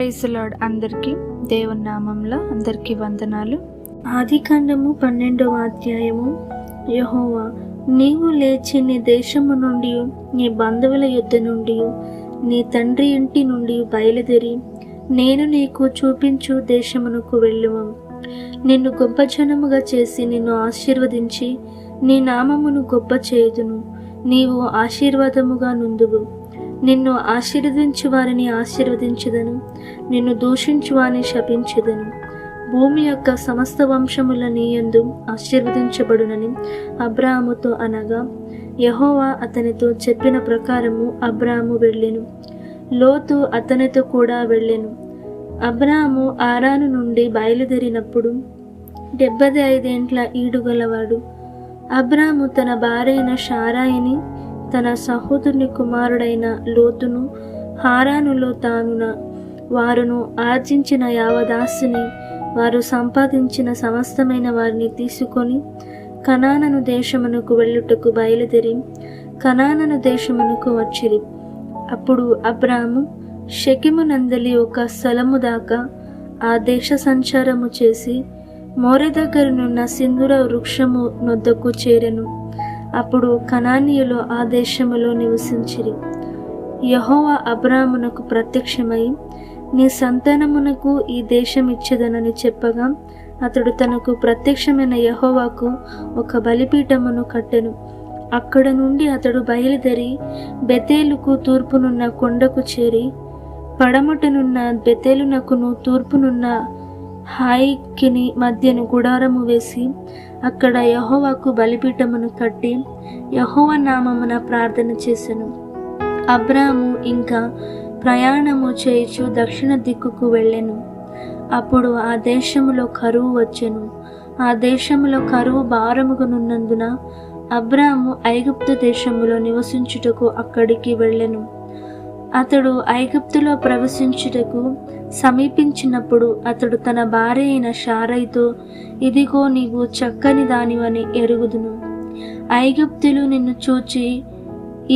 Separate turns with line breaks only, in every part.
Praise the lord. అందరికీ దేవుని నామంలో అందరికీ వందనాలు.
ఆదికాండము 12వ అధ్యాయము. యెహోవా, నీవు లేచి నీ దేశము నుండి, నీ బంధువుల యొద్ద నుండి, నీ తండ్రి ఇంటి నుండి బయలుదేరి నేను నీకు చూపించు దేశమునకు వెళ్ళుము. నిన్ను గొప్ప జనముగా చేసి నిన్ను ఆశీర్వదించి నీ నామమును గొప్ప చేయుదును. నీవు ఆశీర్వాదముగా నుందువు. నిన్ను ఆశీర్వదించు వారిని ఆశీర్వదించుదను, నిన్ను దూషించు వారిని శపించుదను. భూమి యొక్క సమస్త వంశముల నీయందు ఆశీర్వదించబడునని అబ్రాహాముతో అనగా, యెహోవా అతనితో చెప్పిన ప్రకారము అబ్రాహాము వెళ్ళెను. లోతు అతనితో కూడా వెళ్ళెను. అబ్రాహాము ఆరాను నుండి బయలుదేరినప్పుడు 75 ఏండ్ల ఈడుగలవాడు. అబ్రాహాము తన భార్యైన శారాయిని, తన సహోదరుని కుమారుడైన లోతును, హారానులో తానున వారును ఆర్జించిన యావదాస్తిని, వారు సంపాదించిన సమస్తమైన వారిని తీసుకొని కనానను దేశమునకు వెళ్ళుటకు బయలుదేరి కనానను దేశమునకు వచ్చిరి. అప్పుడు అబ్రాహాము షెకెము నందలి ఒక స్థలము దాకా ఆ దేశ సంచారము చేసి మోరె దగ్గరనున్న సింధూర వృక్షము నొద్దకు చేరెను. అప్పుడు కనానీయులు ఆ దేశములో నివసించిరి. యెహోవా అబ్రాహామునకు ప్రత్యక్షమై, నీ సంతానమునకు ఈ దేశం ఇచ్చేదనని చెప్పగా, అతడు తనకు ప్రత్యక్షమైన యెహోవాకు ఒక బలిపీఠమును కట్టెను. అక్కడ నుండి అతడు బయలుదేరి బెతేలుకు తూర్పునున్న కొండకు చేరి, పడమటనున్న బెతేలునకును తూర్పునున్న హాయికిని మధ్యను గుడారము వేసి అక్కడ యెహోవాకు బలిపీఠమును కట్టి యెహోవా నామమున ప్రార్థన చేసెను. అబ్రాహాము ఇంకా ప్రయాణము చేయుచు దక్షిణ దిక్కుకు వెళ్ళెను. అప్పుడు ఆ దేశములో కరువు వచ్చెను. ఆ దేశములో కరువు భారముగానున్నందున అబ్రాహాము ఐగుప్తు దేశములో నివసించుటకు అక్కడికి వెళ్ళెను. అతడు ఐగుప్తులో ప్రవేశించుటకు సమీపించినప్పుడు అతడు తన భార్య అయిన శారైతో, ఇదిగో నీవు చక్కని దానివని ఎరుగుదును. ఐగుప్తులు నిన్ను చూచి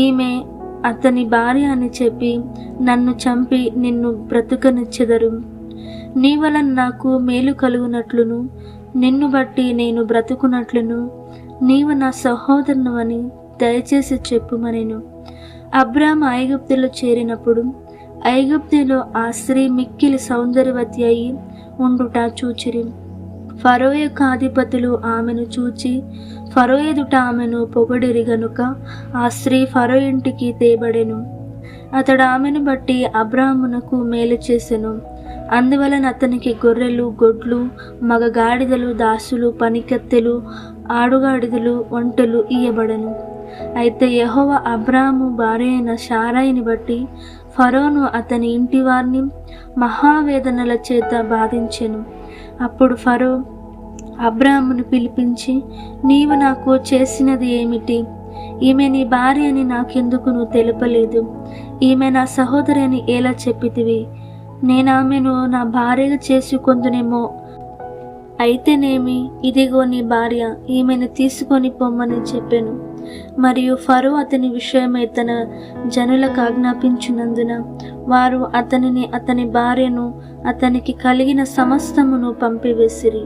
ఈమె అతని భార్య అని చెప్పి నన్ను చంపి నిన్ను బ్రతుకనిచ్చెదరు. నీ వలన నాకు మేలు కలుగునట్లును నిన్ను బట్టి నేను బ్రతుకున్నట్లును నీవు నా సహోదరును అని దయచేసి చెప్పుమనెను. అబ్రాహాము ఐగుప్తులో చేరినప్పుడు ఐగుప్తులో ఆ స్త్రీ మిక్కిలి సౌందర్యవతి అయి ఉండుట చూచిరి. ఫరో యొక్క అధిపతులు ఆమెను చూచి ఫరో ఎదుట ఆమెను పొగడిరి గనుక ఆ స్త్రీ ఫరో ఇంటికి తేబడెను. అతడు ఆమెను బట్టి అబ్రాహామునకు మేలు చేసెను. అందువలన అతనికి గొర్రెలు, గొడ్లు, మగ గాడిదలు, దాసులు, పనికత్తెలు, ఆడుగాడిదలు, ఒంటెలు ఇయ్యబడెను. అయితే యెహోవా అబ్రాహాము భార్య అయిన శారాయిని బట్టి ఫరోను అతని ఇంటి వారిని మహావేదనల చేత బాధించెను. అప్పుడు ఫరో అబ్రాహామును పిలిపించి, నీవు నాకు చేసినది ఏమిటి? ఈమె నీ భార్య అని నాకెందుకు నువ్వు తెలుపలేదు? ఈమె నా సహోదరి అని ఎలా చెప్పితివి? నేను ఆమెను నా భార్యగా చేసుకొందునేమో. అయితేనేమి, ఇదిగో నీ భార్య, ఈమెను తీసుకొని పొమ్మని చెప్పాను. మరియు ఫరో అతని విషయమై తన జనులకు ఆజ్ఞాపించినందున వారు అతనిని, అతని భార్యను, అతనికి కలిగిన సమస్తమును పంపివేసిరి.